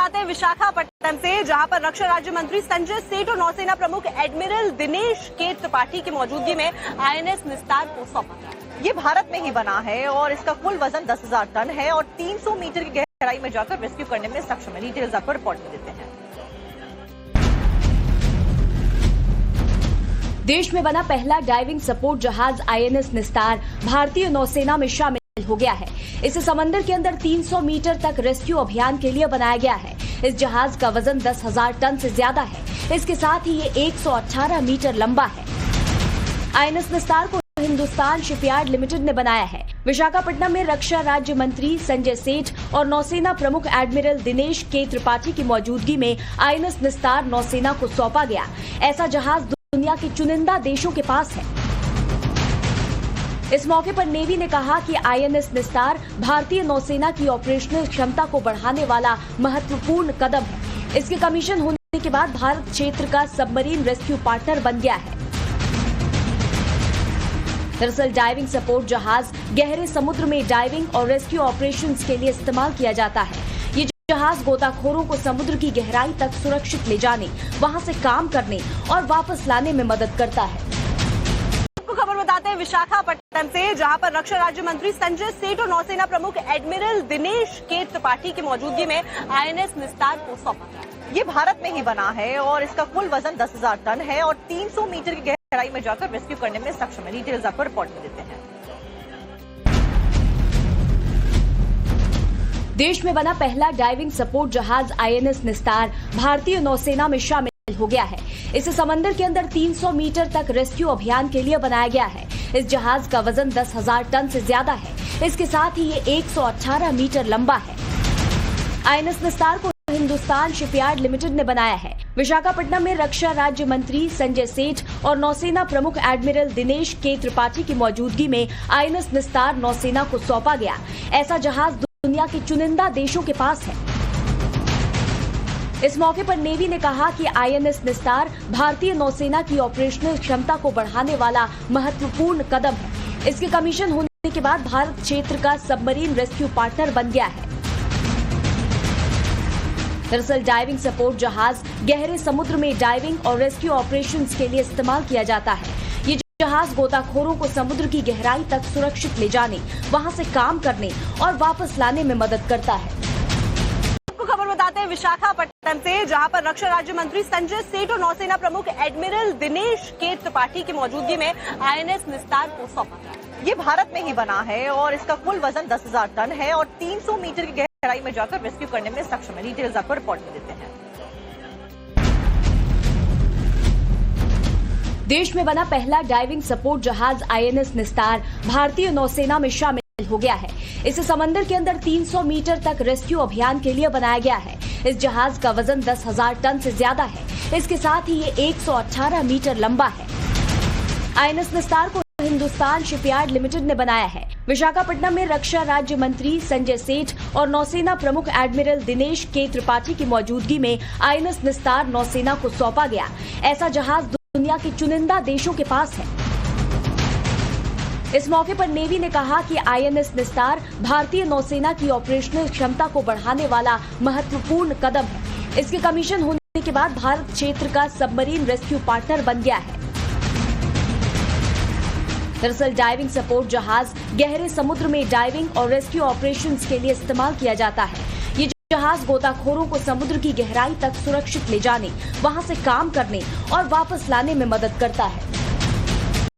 बताते हैं विशाखापट्टनम से, जहां पर रक्षा राज्य मंत्री संजय सेठ और नौसेना प्रमुख एडमिरल दिनेश के त्रिपाठी की मौजूदगी में आईएनएस निस्तार को सौंपा। ये भारत में ही बना है और इसका कुल वजन 10,000 टन है और 300 मीटर की गहराई में जाकर रेस्क्यू करने में सक्षम है। डिटेल्स आपको रिपोर्ट में देते हैं। देश में बना पहला डाइविंग सपोर्ट जहाज आईएनएस निस्तार भारतीय नौसेना में शामिल हो गया है। इसे समंदर के अंदर 300 मीटर तक रेस्क्यू अभियान के लिए बनाया गया है। इस जहाज का वजन 10,000 टन से ज्यादा है। इसके साथ ही ये 118 मीटर लंबा है। आईएनएस निस्तार को हिंदुस्तान शिपयार्ड लिमिटेड ने बनाया है। विशाखापट्टनम में रक्षा राज्य मंत्री संजय सेठ और नौसेना प्रमुख एडमिरल दिनेश के त्रिपाठी की मौजूदगी में आईएनएस निस्तार नौसेना को सौंपा गया। ऐसा जहाज दुनिया के चुनिंदा देशों के पास है। इस मौके पर नेवी ने कहा कि आईएनएस निस्तार भारतीय नौसेना की ऑपरेशनल क्षमता को बढ़ाने वाला महत्वपूर्ण कदम है। इसके कमीशन होने के बाद भारत क्षेत्र का सबमरीन रेस्क्यू पार्टनर बन गया है। दरअसल डाइविंग सपोर्ट जहाज गहरे समुद्र में डाइविंग और रेस्क्यू ऑपरेशंस के लिए इस्तेमाल किया जाता है। ये जहाज गोताखोरों को समुद्र की गहराई तक सुरक्षित ले जाने, वहां से काम करने और वापस लाने में मदद करता है। खबर बताते हैं विशाखापट्टनम से, जहां पर रक्षा राज्य मंत्री संजय सेठ और नौसेना प्रमुख एडमिरल दिनेश के त्रिपाठी की मौजूदगी में आईएनएस निस्तार को सौंपा। ये भारत में ही बना है और इसका कुल वजन 10,000 टन है और 300 मीटर की गहराई में जाकर रेस्क्यू करने में सक्षम है। डिटेल्स आपको रिपोर्ट में देते हैं। देश में बना पहला डाइविंग सपोर्ट जहाज आईएनएस निस्तार भारतीय नौसेना में शामिल हो गया है। इसे समंदर के अंदर 300 मीटर तक रेस्क्यू अभियान के लिए बनाया गया है। इस जहाज का वजन 10,000 टन से ज्यादा है। इसके साथ ही ये 118 मीटर लंबा है। आईएनएस निस्तार को हिंदुस्तान शिपयार्ड लिमिटेड ने बनाया है। विशाखापट्टनम में रक्षा राज्य मंत्री संजय सेठ और नौसेना प्रमुख एडमिरल दिनेश के त्रिपाठी की मौजूदगी में आईएनएस निस्तार नौसेना को सौंपा गया। ऐसा जहाज दुनिया के चुनिंदा देशों के पास है। इस मौके पर नेवी ने कहा कि आईएनएस निस्तार भारतीय नौसेना की ऑपरेशनल क्षमता को बढ़ाने वाला महत्वपूर्ण कदम है। इसके कमीशन होने के बाद भारत क्षेत्र का सबमरीन रेस्क्यू पार्टनर बन गया है। दरअसल डाइविंग सपोर्ट जहाज गहरे समुद्र में डाइविंग और रेस्क्यू ऑपरेशंस के लिए इस्तेमाल किया जाता है। ये जहाज गोताखोरों को समुद्र की गहराई तक सुरक्षित ले जाने, वहां से काम करने और वापस लाने में मदद करता है। खबर बताते हैं विशाखापट्टनम से, जहां पर रक्षा राज्य मंत्री संजय सेठ और नौसेना प्रमुख एडमिरल दिनेश के त्रिपाठी की मौजूदगी में आईएनएस निस्तार को सौंपा। ये भारत में ही बना है और इसका कुल वजन 10,000 टन है और 300 मीटर की गहराई में जाकर रेस्क्यू करने में सक्षम है। डिटेल्स आपको रिपोर्ट में देते हैं। देश में बना पहला डाइविंग सपोर्ट जहाज आईएनएस निस्तार भारतीय नौसेना में शामिल हो गया है। इसे समंदर के अंदर 300 मीटर तक रेस्क्यू अभियान के लिए बनाया गया है। इस जहाज का वजन 10,000 टन से ज्यादा है। इसके साथ ही ये 118 मीटर लंबा है। आईएनएस निस्तार को हिंदुस्तान शिपयार्ड लिमिटेड ने बनाया है। विशाखापट्टनम में रक्षा राज्य मंत्री संजय सेठ और नौसेना प्रमुख एडमिरल दिनेश के त्रिपाठी की मौजूदगी में आईएनएस निस्तार नौसेना को सौंपा गया। ऐसा जहाज दुनिया के चुनिंदा देशों के पास है। इस मौके पर नेवी ने कहा कि आईएनएस निस्तार भारतीय नौसेना की ऑपरेशनल क्षमता को बढ़ाने वाला महत्वपूर्ण कदम है। इसके कमीशन होने के बाद भारत क्षेत्र का सबमरीन रेस्क्यू पार्टनर बन गया है। दरअसल डाइविंग सपोर्ट जहाज गहरे समुद्र में डाइविंग और रेस्क्यू ऑपरेशंस के लिए इस्तेमाल किया जाता है। ये जहाज गोताखोरों को समुद्र की गहराई तक सुरक्षित ले जाने, वहां से काम करने और वापस लाने में मदद करता है।